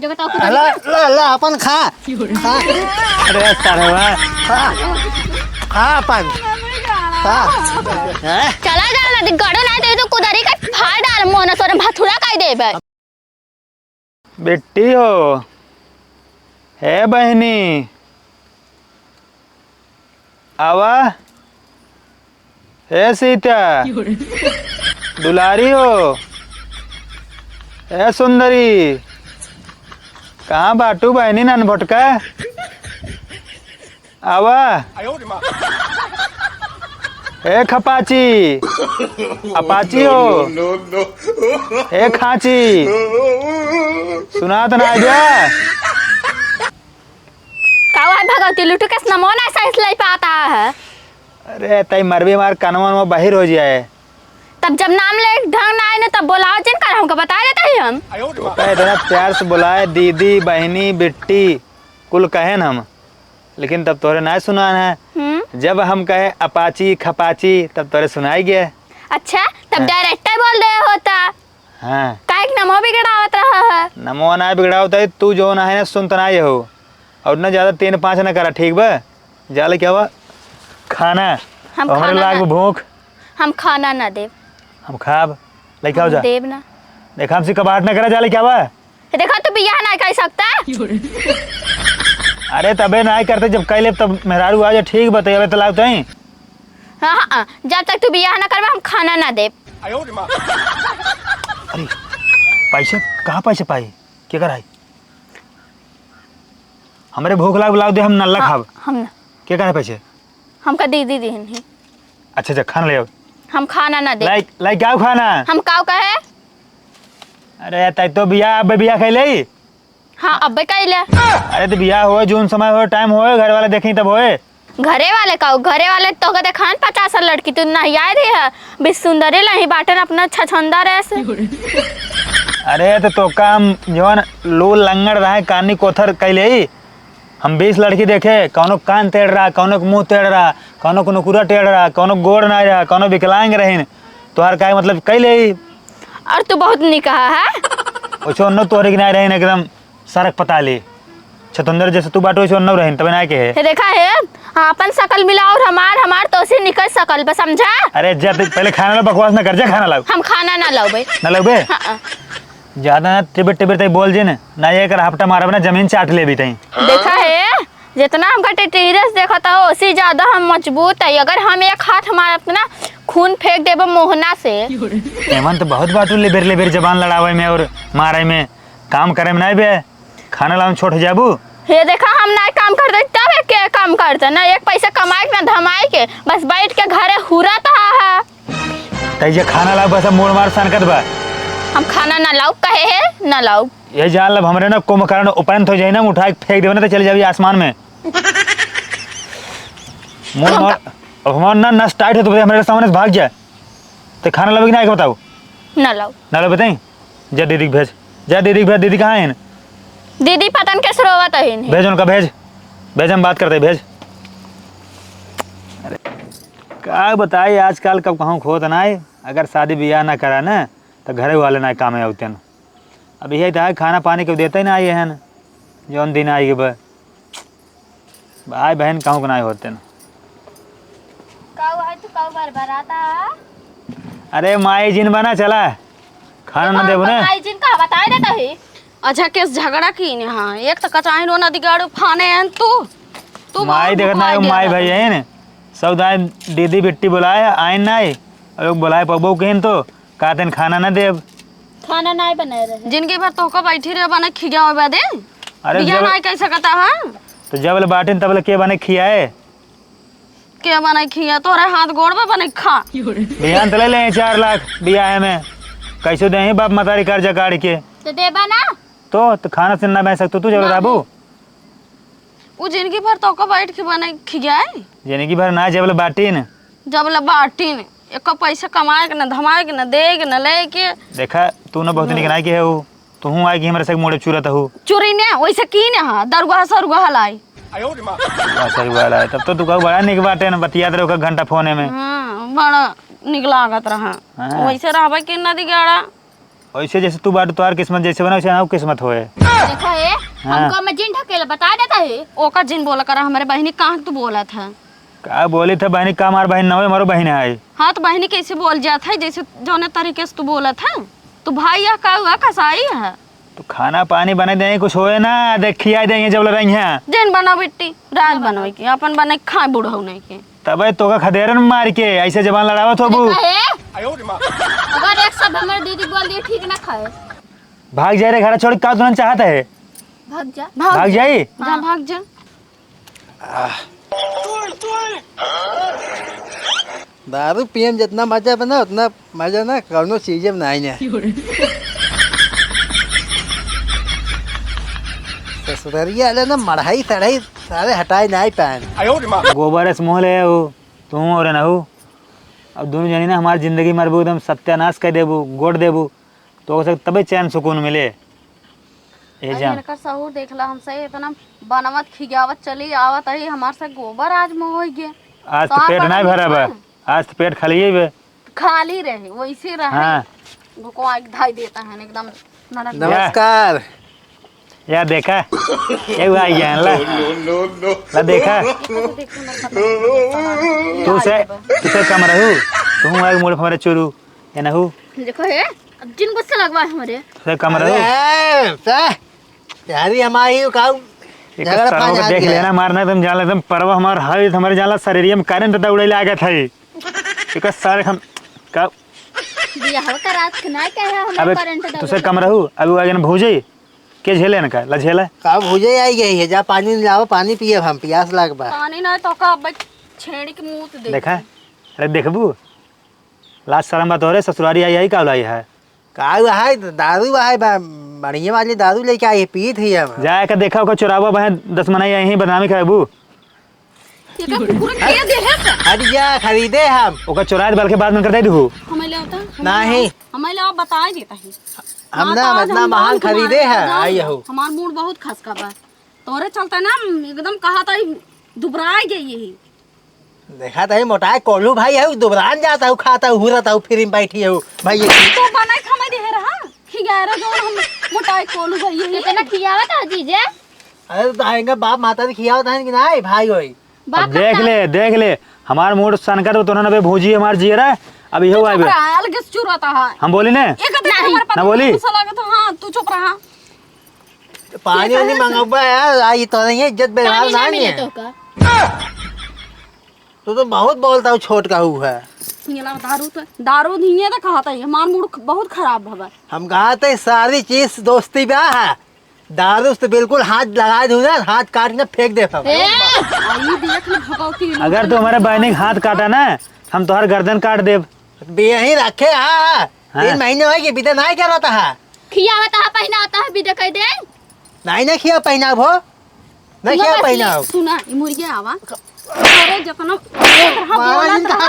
जो बताओ ला ला ला अपन खा खा। अरे सरवा खा खा अपन खा। चला जा नदी गड़ो नहीं दे तो कुदारी का फाड़ डाल मोना सोरे भथुरा काई देबे। बेटी हो है बहनी आवा है सीता दुलारी हो है सुंदरी कहाँ बाटू बहनी नन भटका आवा है खपाची अपाची हो है खाची सुना तो ना जा कावा भगवती लुटू के नमोना साइज ले पाता है। अरे तई मरबी मार कानवा में बाहर हो जाए तब जब नाम ले ढंग ना आए ना तब बुलाओ जिन कर हमको बता देते ही हम। इतना प्यार से बुलाए दीदी बहनी बेटी कुल कहे न हम लेकिन तब तोरे ना सुना है। जब हम कहे अपाची खपाची तब तोरे सुनाई गया। अच्छा तब डायरेक्टर बोल रहे होता। हाँ का एक नमो बिगड़ावत रहा है। नमो ना बिगड़ा होता है तू जो ना है ना सुन तो ना ये हो और ना ज्यादा 3-5 ना करा ठीक बा जाले क्या हुआ खाना हम हमारे खाना लाग ना- भूख हम खाना ना देव हम खाब लेके आओ हम जा देव ना देखा हमसे कबाट ना करा जाले क्या हुआ। देखा तू बियाह ना कर सकता। अरे तबे ना करते जब कैले तब मेहरारू आ जा ठीक बताइए अबे तलाक तो ही हाँ हाँ जब तक तू बियाह ना करबे हम खाना ना देव। अरे पैसे कहाँ पैसे पाई क्या कराई हमारे भूख लाग बुलाओ दे हम नल्ला खाब हम ना क्या करे पैसे हमका दीदी दीहन ही अच्छा अच्छा खाना ले आओ हम खाना ना दे। लाइक लाइक क्या खाना हम काव कहे अरे तय तो बियाह अब बियाह कैले हाँ अब्बे कैले अरे तो बियाह हो जून समय हो टाइम हो घर वाले देखें तब होए घरे वाले का घरे वाले तो कहते खान 50 लड़की तू नहीं आए रे है बे सुंदरे लही बाटन अपना छछंदा ऐसे। अरे तो काम जवन लो लंगड़ रहा कानी कोथर कैले हम 20 लड़की देखे कौनो कान टेढ़ रहा कौनो मुंह टेढ़ रहा कौनो को नुकुरा टेढ़ रहा कौनो गोड़ ना रहा कौनो विकलांग रहीन तोहर का मतलब कैले और तू बहुत निकहा है ओछो न तोहरे के ना रहीन एकदम सड़क पता ली छतुंदर जैसे तू बाटो ओछो न रहीन तबे ना के है ये देखा है हाँ अपन शकल मिला और हमार तो से निकल सकल बस समझा। अरे जब पहले खाना ला बकवास ना कर जा खाना लाओ हम खाना ना लाओ भाई ना लाओ बे हाँ ज्यादा ना टिबिर टिबिर तई बोल जे ना ये कर हफ्ता मारब ना जमीन चाट ले भी तई देखा है जितना हमका टेटेरस देखा था उसी ज्यादा हम मजबूत है। अगर हम एक हाथ हमारा अपना खून फेंक देबो मोहना से एमन तो बहुत बात ले बेर जबान लड़ावे में और मारे में काम करे में नहीं बे खाना लाऊं छोड़ जाबू। ये देखा हम ना काम करते तब एक के काम करते ना एक पैसा कमाए के ना धमाए के बस बैठ के घरे हुरा है। तई जे खाना लाओ बस मोड़ मार सनकत बा हम खाना ना लाओ कहे है ना लाओ ये जान लब हमरे ना कुंभकर्ण उपैंत हो जाए ना उठा के फेंक देवे ना तो चले जाबी आसमान में मोड़ मार अब हमार ना नस टाइट हो तो हमारे सामने से भाग जाए तो खाना लाओगे ना बताओ ना लाओ ना लो बताई जा दीदी के भेज जा दीदी के भेज दीदी कहाँ है दीदी पतन के सुरवत है नहीं भेज उनका भेज भेज हम बात करते भेज। अरे क्या बताई आजकल कब कहूँ खोत ना अगर शादी ब्याह ना करा ना तो घरे वाले ना काम होते न अब यही था खाना पानी के देते ही ना आइए हैं जौन दिन आई बा भाई बहन कहूँ के ना होते न। अरे माई जिन बना चला खाना ना देबो ना जिनका बता देता है अच्छा केस झगड़ा की ने हाँ एक तो कचाई रो नदी गाड़ू फाने हैं तू माई देखना है माई भाई है न सब दाई दीदी बिट्टी बुलाए आइन ना और लोग बुलाए पबो कहन तो कहते खाना ना देब खाना नहीं बना रहे जिनके भर तो को बैठी रहे बने खिया बा दे अरे बिया जब नहीं कैसे कहता है तो जब बाटिन तब के बने खियाए के बने खिया तोरे हाथ गोड़ में बने खा बिहान तले ले 4 लाख बियाह में कैसे दे बाप मतारी कर्जा काट के तो देबा ना तो खाना से ना बह सकतो तू जब बाबू वो जिनकी भर तो को बैठ के बने खिया जिंदगी भर ना जब बाटिन जब ले बाटीन एक पैसा कमाए के ना धमाए के ना दे के ना ले के देखा तू ना बहुत निकनाई के है तू हूँ आई कि हमारे से मोड़े चूरत हूँ चोरी ने वैसे की ने हाँ दरगाह सरुआ हलाई सही वाला है तब तो तू कहू बड़ा निक बाटे ना बतिया रहे घंटा फोने में हाँ बड़ा निक लागत रहा हाँ। वैसे रहबे के नदी गाड़ा वैसे जैसे तू बात तुम्हार किस्मत जैसे बना वैसे किस्मत होए। देखो ये हाँ। हमको मैं जिन ढकेला बता देता है। ओका जिन बोला करा हमारे बहनी कहाँ तू बोला था? का बोली था बहनी का हमार बहन ना हो हमारो बहन है। हाँ तो बहनी कैसे बोल जाता है जैसे जौने तरीके से तू बोला था? तो भाई यह का हुआ कसाई है? तो खाना पानी बना देंगे कुछ होए ना देखिए देंगे जब रही हैं जिन बना बेटी राज बनवे के अपन बने खाए बूढ़ा नहीं के तब तो का खदेरन मार के ऐसे जबान लड़ावत हो बू। देखो ये अगर एक शब्द हमारी दीदी बोल दिए ठीक ना खाए भाग जाए रे घर छोड़ का तुरंत चाहता है भाग जा। भाग जाई। जा भाग जा। दारू पियम जितना मजा बना उतना मजा ना कौनो चीज में नहीं है। ससुररिया वाले ना मढ़ाई सढ़ाई सारे हटाए नहीं पाए। गोबर से मोह ले हो तुम और ना हो अब दोनों जनी ना हमारी जिंदगी मरबू एकदम सत्यानाश कर देबू गोड़ देबू तो तबे चैन सुकून मिले। ये जान इनका सहूर देखला हमसे इतना बनवत खिगावत चली आवत है हमार से गोबर आज मोह हो गया। आज तो पेट नहीं भरा बा आज तो पेट खाली ही बे खाली रहे वैसे रहे। हाँ भूको आग धाई देता है एकदम नरक। नमस्कार। यार देखा ये आई गया ला देखा तू से कम रहू तू आग मोड़ हमारे चोरू ये ना हो देखो ये अब जिन गुस्सा लगवा है हमारे से कम रहू यारी हमारी काऊ झगड़ा सरवा को देख लेना मारना तुम जान एकदम परवा हमार हाल हमारे जाला शरीर में कारण तता उड़े आ गया था एक सारे हम का दिया हवा का रात के ना क्या है हमारे अबे करंट तू से कम रहू अभी आगे ना भूजे के झेले ना का ला झेला काऊ भूजे आई गई है जा पानी लाओ पानी पिए हम प्यास लाग बा। पानी ना तो का अब छेड़ी के मुंह दे देखा अरे देखबू लास्ट शर्म बात हो रे ससुरारी आई का लाई है काऊ है दारू है बढ़िया वाली दारू लेके आई है पी थी हम। जाए का देखा ओका चुरावा बहन 10 मनाई यहीं बदनामी खाबू ये का पूरा के दे है का हट जा खरीदे हम ओका चुराए बल्कि बाद में कर दे दू हमें ले आता नहीं हमें ले बता ही देता है। हम ना इतना महंग खरीदे है आई हो हमार मूड बहुत खसका बा तोरे चलते ना एकदम कहा था दुबरा गई यही। देखा था मोटा कोलू भाई है दुबरान जाता हूँ खाता हूँ हुरता हूँ फिर बैठी हूँ भाई तो बनाए खमे दे रहा खिगारा जो हम मोटाई कोलू भाई यही इतना खियावा था जीजे अरे तो आएंगे बाप माता ने खिया होता है कि नहीं भाई होई बाप देख ले हमार मूड सनकर तो ना भूजी हमार जी रहा अब यो आए अलग चुराता है हम बोली ने ना बोली हाँ तू चुप रहा। पानी वानी मंगवा यार आई तो नहीं है इज्जत बेहाल नहीं है तो बहुत बोलता हूँ छोट का हुआ है दारू नहीं है तो कहा था हमार मूड बहुत खराब है। हम कहा थे सारी चीज दोस्ती पे है दारू से बिल्कुल हाथ लगा दूँ ना हाथ काट के फेंक देता हूँ। अगर तू हमारे बहनी हाथ काटा ना हम तो हर गर्दन काट देव यही रखे हाँ 3 महीने हो गए बीते नहीं कर रहा था खियावा था पहना होता है विदा कह दे नहीं ना खिया पहना भो नहीं खिया पहना सुना मुर्गिया आवा अरे जकना बोलत रहा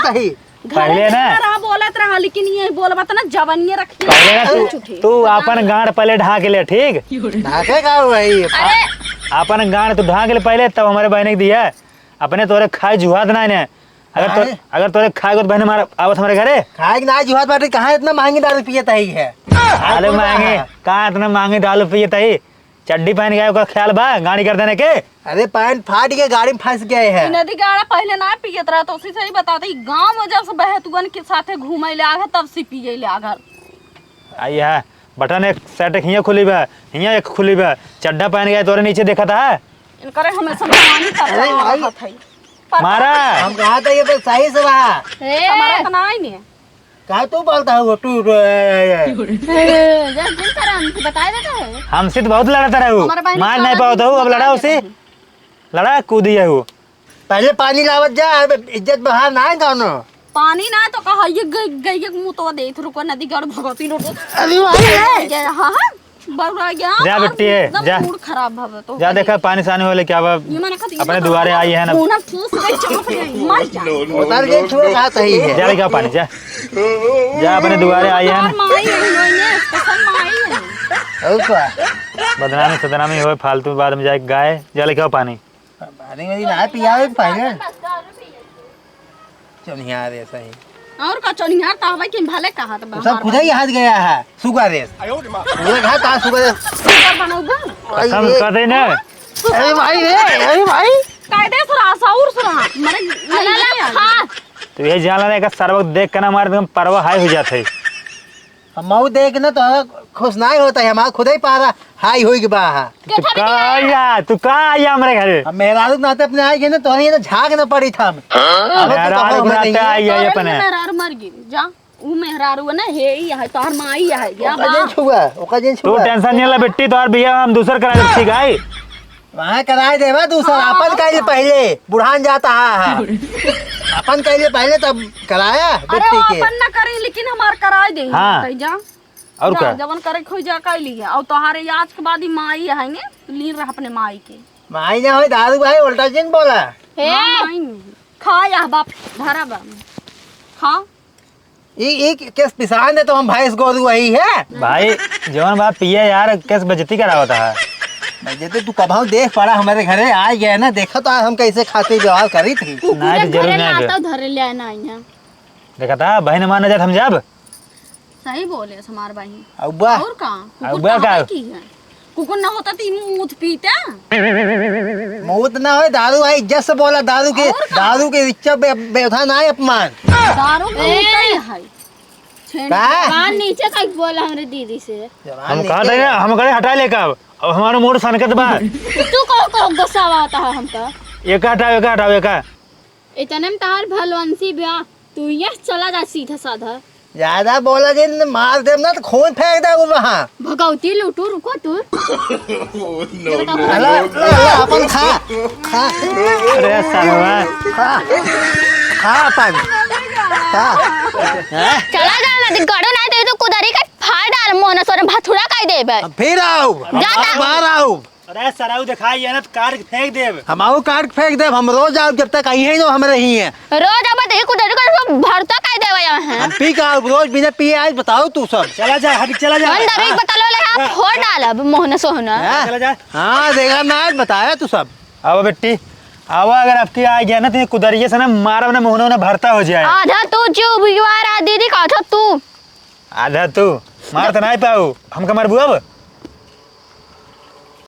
पहले ना बोलत रहा लेकिन ये बोलबा त ना जवानिए रखी पहले ना तू अपन गांड पहले ढाक ले ठीक ढाके का भाई अपन गांड तू ढाक ले पहले तब हमारे बहने को दिया अपने तोरे खाए जुहात ना ने अगर तोरे खाए तो बहन हमारा आवत हमारे घरे खाए कि ना जुहात बाटे कहाँ इतना महंगी दारू पिए तही है अरे महंगे कहाँ इतना महंगे दारू पिए तही चड्डी पहन गए ओका ख्याल बा गाड़ी कर देने के अरे पैंट फाट के गाड़ी में फंस गए हैं नदी गाड़ा पहले ना पियत रहा तो उसी से ही बताते गांव में जब से बहतुगन के साथे घूमे ले आगे तब से पिए ले आगे आई है बटन एक सेट हिया खुली बा हिया एक खुली बा चड्डा पहन गए तोरे नीचे देखा था इनकरे हमेशा जवानी करता था मारा हम कहा था ये तो सही से रहा हमारा तो ना ही नहीं कहा तू बोलता हो तू जब जिन तरह हमसे बता देता है हमसे तो बहुत लड़ाता रहू मार नहीं पाता हूँ अब लड़ा उसे लड़ा कूदी है वो पहले पानी लावत जा इज्जत बाहर ना है कौनो पानी ना तो कहा ये गई मुंह तो दे रुको नदी गढ़ भगवती लोग अरे हाँ हाँ बरुआ गया जा बेटी है जा मूड खराब भव तो जा देखा पानी सानी वाले क्या अपने दुआरे आई है ना मुंह ना फूस गई चमक गई मर जा उतर के छोड़ कहा सही है जा क्या पानी जा जा अपने दुआरे आई है ना माई है नोने स्पेशल माई है और क्या बदनामी सदनामी होए फालतू बाद में जाए गाय जा लेके आओ पानी पानी में ना पिया है पहले चल नहीं आ रहे सही और का चनिहार तावे कि भले कहा त सब खुद ही हाथ गया है सुगर रेस पूरे घर कहाँ सुगर रेस बनाऊगा कसम कर दे ना। अरे भाई रे अरे भाई कायदे से साउर सुना मरे अल्लाह खा तो ये जान लेने का सरवक देख के ना हमारे एकदम परवा हाई हो जाते है। हम देख ना तो खुश नहीं होता है हमारा खुद ही पारा हाई होई के बा तू का आया हमारे घर अब मेहरारू के नाते अपने आए गए ना तो ये ना झाग ना पड़ी था मेहरारू के नाते आई है अपने। मेहरारू मर गई जा ऊ मेहरारू ना हे ही है तोहर माई है या ओका जिन तू छुआ टेंशन नहीं ले बेटी तो और भैया हम दूसर करा दे ठीक है। वहाँ कराए देवा दूसरा अपन कहीं पहले बुढ़ान जाता है अपन कहीं पहले तब कराया अरे बेटी वो के अपन ना करे लेकिन हमार कराए दे हाँ। कहीं जा और क्या जवन करे खोई जा कर ली है और तोहारे आज के बाद ही माई आएंगे लीन रहा अपने माई के माई ना हो दारू भाई उल्टा जिन बोला हे माई में खा या बाप धरा बा खा ये किस पिसान है तो हम भैंस गोरू वही है भाई जवन बात पिए यार कैसे बेइज्जती करा होता है। जैसे तू कभाऊ देख पड़ा हमारे घरे आ गया ना देखा तो हम कैसे खाते व्यवहार करी थी नहीं तो जरूर नहीं लाता धरे ले आना है देखा था बहन मान जात हम जब सही बोले हमार भाई अब्बा और का अब्बा का कुकुर ना होता तो मूत पीता मुँह ना हो दारू भाई इज्जत से बोला दारू के इच्छा व्यवधान ना है अपमान दारू पीता ही है का कान नीचे का बोला हमरे दीदी से हम कहा था ना हम घरे हटा ले का अब हमारा मूड सनकत बा तू को गुस्सा आता है हमका एक हटाओ एक इतने में तार भलवंशी ब्याह तू ये चला जा सीधा साधा ज्यादा बोला जिन मार दे ना तो खून फेंक दे वहाँ भगवती लूटू रुको तू अपन खा खा अरे सरवा खा अपन खा चला जा ना गड़ो नहीं दे तो कुदरी का फाड़ डाल मोना सोरे भथुड़ा काई देबे फिर आओ जा। बाहर आओ अरे सराऊ दिखाई है ना कार फेंक देब हम आओ काट फेंक दे हम रोज आओ जब तक आई है ना हम रही हैं रोज अब दे कुदरी का भरता काई देबे यहाँ हम पी का रोज बिना पिए आज बताओ तू सब चला जा हट चला जा अंदर एक बता लो ले आप फोड़ डाल अब मोहना सोहना हाँ? चला जा हाँ देखा ना आज बताया तू सब आओ बेटी आओ अगर आपकी आ गया ना तो कुदरिये से ना मारा ना मुहना ना भरता हो जाए आधा तू जो बिगवार दीदी का था तू आधा तू मार तो नहीं पाऊ हम कमर बुआ